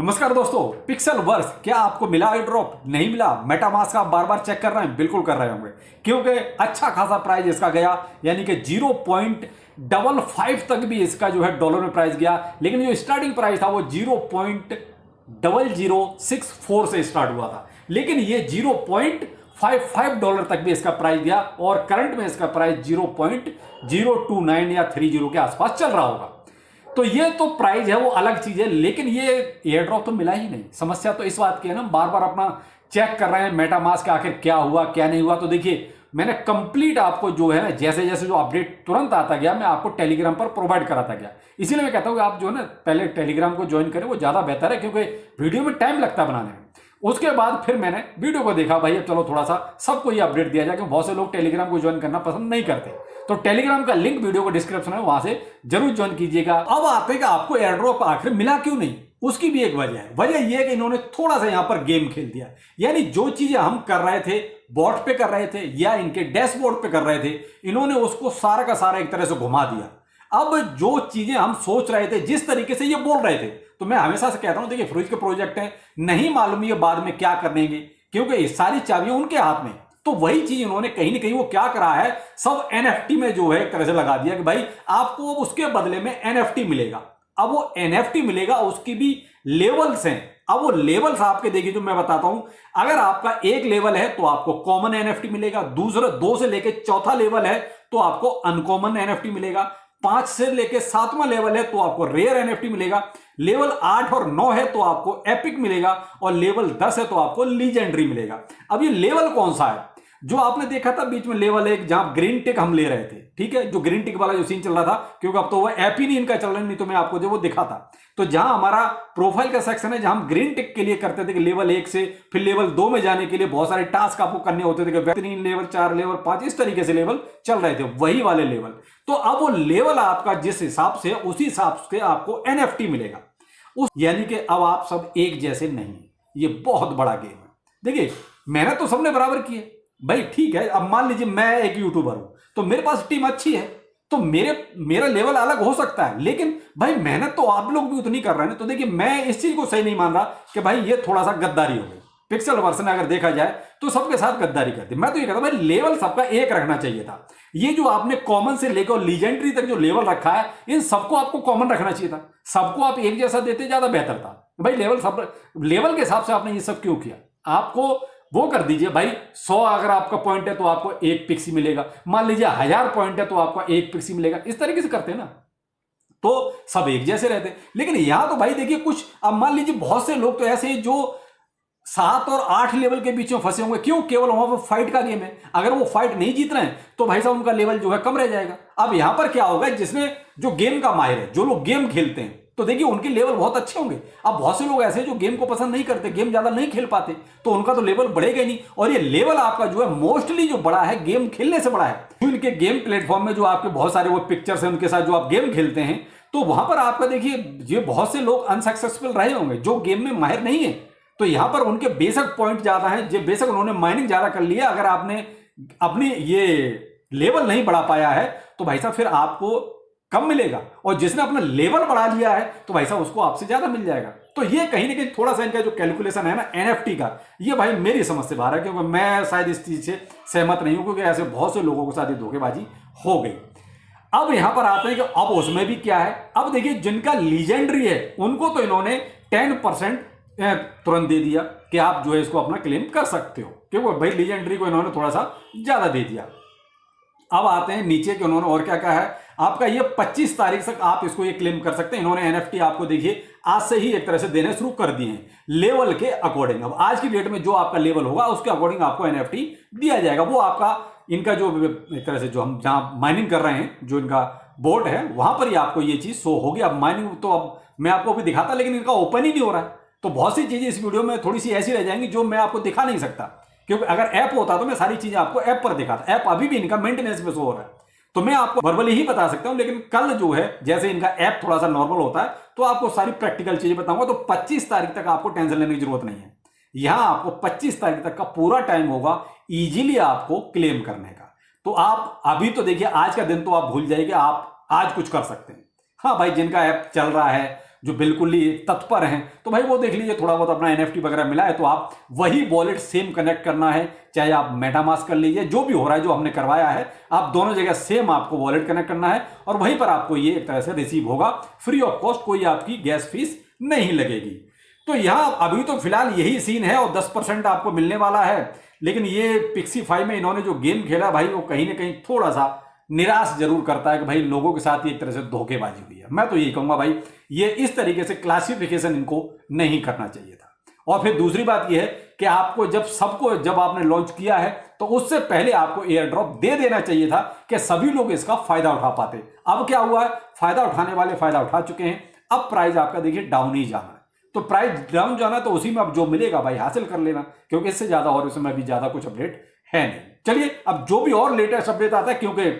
नमस्कार दोस्तों, pixel verse क्या आपको मिला आई ड्रॉप? नहीं मिला? मेटामास्क आप बार बार चेक कर रहे हैं? बिल्कुल कर रहे होंगे, क्योंकि अच्छा खासा प्राइस इसका गया, यानी कि 0.55 तक भी इसका जो है डॉलर में प्राइस गया। लेकिन जो स्टार्टिंग प्राइस था वो 0.0064 से स्टार्ट हुआ था, लेकिन ये 0.55 डॉलर तक भी इसका प्राइस गया और करंट में इसका प्राइस 0.029 या 30 के आसपास चल रहा होगा। तो ये तो प्राइस है, वो अलग चीज है, लेकिन ये एयर ड्रॉप तो मिला ही नहीं। समस्या तो इस बात की है ना, बार बार अपना चेक कर रहे हैं मेटामास्क का आखिर क्या हुआ क्या नहीं हुआ। तो देखिए, मैंने कंप्लीट आपको जो है ना, जैसे जैसे जो अपडेट तुरंत आता गया, मैं आपको टेलीग्राम पर प्रोवाइड कराता गया। इसीलिए मैं कहता हूं कि आप जो है ना पहले टेलीग्राम को ज्वाइन करें, वो ज्यादा बेहतर है, क्योंकि वीडियो में टाइम लगता है बनाने में। उसके बाद फिर मैंने वीडियो को देखा, भाई अब चलो थोड़ा सा सबको ये अपडेट दिया जाए, क्योंकि बहुत से लोग टेलीग्राम को ज्वाइन करना पसंद नहीं करते। तो टेलीग्राम का लिंक वीडियो को डिस्क्रिप्शन है, वहां से जरूर ज्वाइन कीजिएगा। अब आते हैं कि आपको एयर ड्रॉप आखिर मिला क्यों नहीं। उसकी भी एक वजह है। वजह यह है कि इन्होंने थोड़ा सा यहां पर गेम खेल दिया, यानी जो चीजें हम कर रहे थे, बॉट पे कर रहे थे या इनके डैशबोर्ड पे कर रहे थे, इन्होंने उसको सारा का सारा एक तरह से घुमा दिया। अब जो चीजें हम सोच रहे थे, जिस तरीके से ये बोल रहे थे, तो मैं हमेशा से कहता हूं, देखिए फ्रूज के प्रोजेक्ट हैं, नहीं मालूम ये बाद में क्या करेंगे, क्योंकि ये सारी चाबियां उनके हाथ में। तो वही चीज इन्होंने कहीं ना कहीं वो क्या करा है, सब एनएफटी में जो है एक तरह से लगा दिया कि भाई आपको उसके बदले में एनएफटी मिलेगा। अब वो एनएफटी मिलेगा, उसकी भी लेवल्स हैं। अब वो लेवल्स आपके देखिए, जो मैं बताता हूं, अगर आपका एक लेवल है तो आपको कॉमन एनएफटी मिलेगा, दूसरा 2 से लेके चौथा लेवल है तो आपको अनकॉमन एनएफटी मिलेगा, 5 से लेके 7वां लेवल है तो आपको रेयर एनएफटी मिलेगा, लेवल 8 और 9 है तो आपको एपिक मिलेगा, और लेवल 10 है तो आपको लीजेंडरी मिलेगा। अब ये लेवल कौन सा है? जो आपने देखा था बीच में लेवल 1, जहां ग्रीन टिक हम ले रहे थे, ठीक है, जो ग्रीन टिक वाला जो सीन चल रहा था, क्योंकि अब तो वो ऐप ही नहीं इनका चल रहा, नहीं तो मैं आपको जो वो दिखा था। तो जहां हमारा प्रोफाइल का सेक्शन है, जहां हम ग्रीन टिक के लिए करते थे कि लेवल 1 से फिर लेवल 2 में जाने के लिए बहुत सारे टास्क आपको करने होते थे, कि 3 लेवल 4 लेवल 5 इस तरीके से लेवल चल रहे थे, वही वाले लेवल। तो अब वो लेवल आपका जिस हिसाब से, उसी हिसाब से आपको एनएफटी मिलेगा। यानी कि अब आप सब एक जैसे नहीं। ये बहुत बड़ा गेम है। देखिए, मेहनत तो सबने बराबर की है भाई, ठीक है। अब मान लीजिए मैं एक यूट्यूबर हूं, तो मेरे पास टीम अच्छी है, तो मेरा लेवल अलग हो सकता है, लेकिन भाई मेहनत तो आप लोग भी उतनी कर रहे हैं। तो देखिए, मैं इस चीज को सही नहीं मान रहा कि भाई ये थोड़ा सा गद्दारी हो गई। पिक्सल वर्सन अगर देखा जाए तो सबके साथ गद्दारी करती। मैं तो ये कहता हूं भाई, लेवल सबका एक रखना चाहिए था। ये जो आपने कॉमन से लेकर लीजेंडरी तक जो लेवल रखा है, इन सबको आपको कॉमन रखना चाहिए था। सबको आप एक जैसा देते ज्यादा बेहतर था भाई। लेवल के हिसाब से आपने ये सब क्यों किया? आपको वो कर दीजिए भाई, 100 अगर आपका पॉइंट है तो आपको 1 पिक्सी मिलेगा, मान लीजिए 1000 पॉइंट है तो आपका 1 पिक्सी मिलेगा। इस तरीके से करते हैं ना, तो सब एक जैसे रहते। लेकिन यहां तो भाई देखिए, कुछ अब मान लीजिए बहुत से लोग तो ऐसे जो 7 और 8 लेवल के बीच में फंसे होंगे। क्यों? केवल वहां पर फाइट का गेम है। अगर वो फाइट नहीं जीत रहे हैं तो भाई साहब उनका लेवल जो है कम रह जाएगा। अब यहां पर क्या होगा, जिसने जो गेम का माहिर है, जो लोग गेम खेलते हैं, तो देखिए उनके लेवल बहुत अच्छे होंगे। अब बहुत से लोग ऐसे जो गेम को पसंद नहीं करते, गेम ज्यादा नहीं खेल पाते, तो उनका तो लेवल बढ़ेगा ही नहीं। और ये लेवल आपका जो है मोस्टली जो बड़ा है, गेम खेलने से बड़ा है। जो इनके गेम प्लेटफॉर्म में जो आपके बहुत सारे वो पिक्चर्स हैं, उनके साथ जो आप गेम खेलते हैं, तो वहां पर आपका देखिए, ये बहुत से लोग अनसक्सेसफुल रहे होंगे जो गेम में माहिर नहीं है। तो यहां पर उनके बेशक पॉइंट ज्यादा है, जो बेशक उन्होंने माइनिंग ज्यादा कर लिया। अगर आपने अपनी ये लेवल नहीं बढ़ा पाया है तो भाई साहब फिर आपको कम मिलेगा, और जिसने अपना लेवल बढ़ा लिया है तो भाई साहब उसको आपसे ज्यादा मिल जाएगा। तो ये कहीं ना कहीं थोड़ा सा इनका जो कैलकुलेशन है ना एनएफटी का, ये भाई मेरी समझ से बाहर है, क्योंकि मैं शायद इस चीज से सहमत नहीं हूं, क्योंकि ऐसे बहुत से लोगों के साथ ये धोखेबाजी हो गई। अब यहां पर आते हैं कि अब उसमें भी क्या है। अब देखिए, जिनका लीजेंडरी है उनको तो इन्होंने 10% तुरंत दे दिया कि आप जो है इसको अपना क्लेम कर सकते हो, क्योंकि भाई लीजेंडरी को इन्होंने थोड़ा सा ज्यादा दे दिया। अब आते हैं नीचे कि उन्होंने और क्या कहा है, आपका ये 25 तारीख तक आप इसको ये क्लेम कर सकते हैं। इन्होंने एनएफटी आपको देखिए आज से ही एक तरह से देने शुरू कर दिए हैं, लेवल के अकॉर्डिंग। अब आज की डेट में जो आपका लेवल होगा उसके अकॉर्डिंग आपको एनएफटी दिया जाएगा। वो आपका इनका जो एक तरह से जो हम जहां माइनिंग कर रहे हैं, जो इनका बोर्ड है, वहां पर ही आपको ये चीज शो होगी। अब माइनिंग तो अब मैं आपको अभी दिखाता, लेकिन इनका ओपन ही नहीं हो रहा है। तो बहुत सी चीजें इस वीडियो में थोड़ी सी ऐसी रह जाएंगी जो मैं आपको दिखा नहीं सकता, क्योंकि अगर ऐप होता तो मैं सारी चीजें आपको ऐप पर दिखाता। ऐप अभी भी इनका मेंटेनेंस में शो हो रहा है, तो मैं आपको वर्बली ही बता सकता हूं। लेकिन कल जो है, जैसे इनका ऐप थोड़ा सा नॉर्मल होता है, तो आपको सारी प्रैक्टिकल चीजें बताऊंगा। तो 25 तारीख तक आपको टेंशन लेने की जरूरत नहीं है। यहां आपको 25 तारीख तक का पूरा टाइम होगा इजीली आपको क्लेम करने का। तो आप अभी तो देखिए, आज का दिन तो आप भूल जाइए, आप आज कुछ कर सकते हैं। हाँ भाई, जिनका ऐप चल रहा है जो बिल्कुल ही तत्पर हैं, तो भाई वो देख लीजिए, थोड़ा बहुत अपना एनएफटी वगैरह मिला है तो आप वही वॉलेट सेम कनेक्ट करना है, चाहे आप मेटामास्क कर लीजिए, जो भी हो रहा है जो हमने करवाया है, आप दोनों जगह सेम आपको वॉलेट कनेक्ट करना है और वहीं पर आपको ये एक तरह से रिसीव होगा फ्री ऑफ कॉस्ट, कोई आपकी गैस फीस नहीं लगेगी। तो यहां अभी तो फिलहाल यही सीन है और 10% आपको मिलने वाला है, लेकिन ये पिक्सीफाई में इन्होंने जो गेम खेला भाई वो कहीं ना कहीं थोड़ा सा निराश जरूर करता है कि भाई लोगों के साथ एक तरह से धोखेबाजी हुई है। मैं तो यही कहूंगा भाई ये इस तरीके से क्लासिफिकेशन इनको नहीं करना चाहिए था। और फिर दूसरी बात यह है कि आपको जब आपने लॉन्च किया है तो उससे पहले आपको एयर ड्रॉप दे देना चाहिए था कि सभी लोग इसका फायदा उठा पाते। अब क्या हुआ है, फायदा उठाने वाले फायदा उठा चुके हैं, अब प्राइस आपका देखिए डाउन ही जाना है। तो प्राइस डाउन जाना तो उसी में अब जो मिलेगा भाई हासिल कर लेना, क्योंकि इससे ज्यादा और इसमें भी ज्यादा कुछ अपडेट है नहीं। चलिए अब जो भी और लेटेस्ट अपडेट आता है, क्योंकि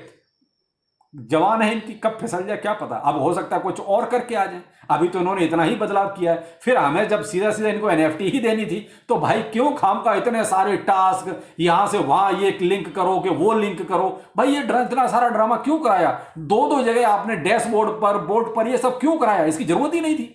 जवान है इनकी कब फिसल जाए क्या पता, अब हो सकता है कुछ और करके आ जाए। अभी तो इन्होंने इतना ही बदलाव किया है, फिर हमें जब सीधा सीधा इनको एनएफटी ही देनी थी तो भाई क्यों खाम का इतने सारे टास्क, यहां से वहां ये लिंक करो कि वो लिंक करो, भाई ये इतना सारा ड्रामा क्यों कराया, दो जगह आपने डैशबोर्ड पर बोर्ड पर ये सब क्यों कराया, इसकी जरूरत ही नहीं थी।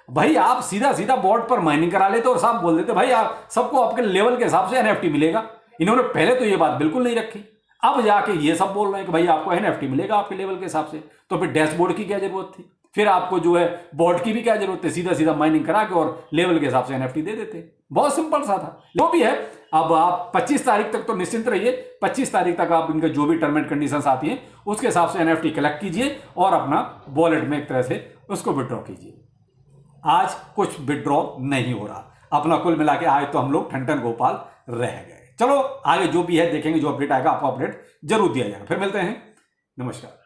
भाई आप सीधा सीधा बोर्ड पर माइनिंग करा लेते और साफ बोल देते भाई आप सबको आपके लेवल के हिसाब से एनएफटी मिलेगा। इन्होंने पहले तो ये बात बिल्कुल नहीं रखी, अब जाके ये सब बोल रहे हैं कि भाई आपको एनएफटी मिलेगा आपके लेवल के हिसाब से, तो फिर डैशबोर्ड की क्या जरूरत थी, फिर आपको जो है बोर्ड की भी क्या जरूरत है, सीधा सीधा माइनिंग करा के और लेवल के हिसाब से एनएफटी दे देते। बहुत सिंपल सा था। जो भी है अब आप 25 तारीख तक तो निश्चिंत रहिए, 25 तारीख तक आप इनके जो भी टर्म एंड कंडीशंस आती हैं उसके हिसाब से एनएफटी कलेक्ट कीजिए और अपना वॉलेट में एक तरह से उसको विड्रॉ कीजिए। आज कुछ विड्रॉ नहीं हो रहा, अपना कुल मिला के आज तो हम लोग ठन ठन गोपाल रह गए। चलो आगे जो भी है देखेंगे, जो अपडेट आएगा आपको अपडेट जरूर दिया जाएगा। फिर मिलते हैं, नमस्कार।